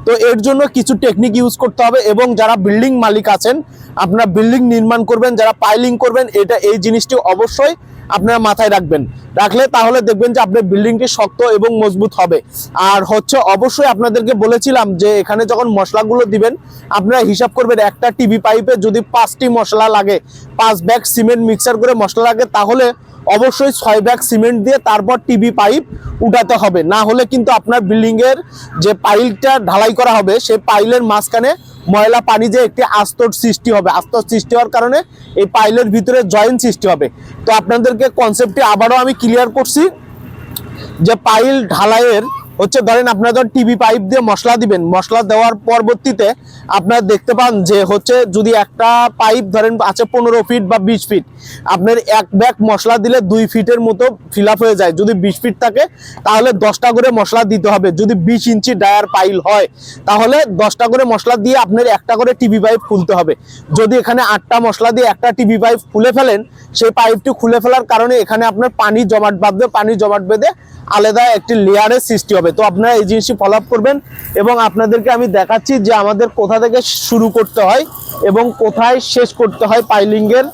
তো এর জন্য কিছু টেকনিক ইউজ করতে হবে, এবং যারা বিল্ডিং মালিক আছেন, আপনারা বিল্ডিং নির্মাণ করবেন, যারা পাইলিং করবেন, এই জিনিসটি অবশ্যই আপনারা মাথায় রাখলে তাহলে দেখবেন যে আপনার বিল্ডিংটি শক্ত এবং মজবুত হবে। আর হচ্ছে অবশ্যই আপনাদেরকে বলেছিলাম যে এখানে যখন মশলাগুলো দিবেন আপনারা হিসাব করবেন, একটা টিভি পাইপে যদি 5টি মশলা লাগে, 5 ব্যাগ সিমেন্ট মিক্সার করে মশলা লাগে, তাহলে অবশ্যই 6 ব্যাগ সিমেন্ট দিয়ে তারপর টিভি পাইপ উঠাতে হবে। না হলে কিন্তু আপনার বিল্ডিং এর যে পাইলটা ঢালাই করা হবে সেই পাইলের মাঝখানে ময়লা পানি যে একটি আস্তর সৃষ্টি হবে, আস্তর সৃষ্টি হওয়ার কারণে এই পাইলের ভিতরে জয়েন্ট সৃষ্টি হবে। তো আপনাদেরকে কনসেপ্টটি আবারও আমি ক্লিয়ার করছি যে পাইল ঢালাইয়ের হচ্ছে, ধরেন আপনারা যখন টিভি পাইপ দিয়ে মশলা দিবেন, মশলা দেওয়ার পরবর্তীতে আপনারা দেখতে পান যে হচ্ছে যদি একটা পাইপ ধরেন আছে 15 ফিট বা 20 ফিট, আপনার এক ব্যাগ মশলা দিলে 2 ফিটের মতো ফিল আপ হয়ে যায়। যদি 20 ফিট থাকে তাহলে 10টা করে মশলা দিতে হবে। যদি 20 ইঞ্চি ডায়ার পাইল হয় তাহলে 10টা করে মশলা দিয়ে আপনার একটা করে টিভি পাইপ খুলতে হবে। যদি এখানে 8টা মশলা দিয়ে একটা টিভি পাইপ খুলে ফেলেন, সেই পাইপটি খুলে ফেলার কারণে এখানে আপনার পানি জমাট বাঁধবে, পানি জমাট বেঁধে আলাদা একটি লেয়ারের সৃষ্টি হবে। তো আপনারা এই জিনিসটি ফলো আপ করবেন, এবং আপনাদেরকে আমি দেখাচ্ছি যে আমাদের কোথা থেকে শুরু করতে হয় এবং কোথায় শেষ করতে হয় পাইলিংয়ের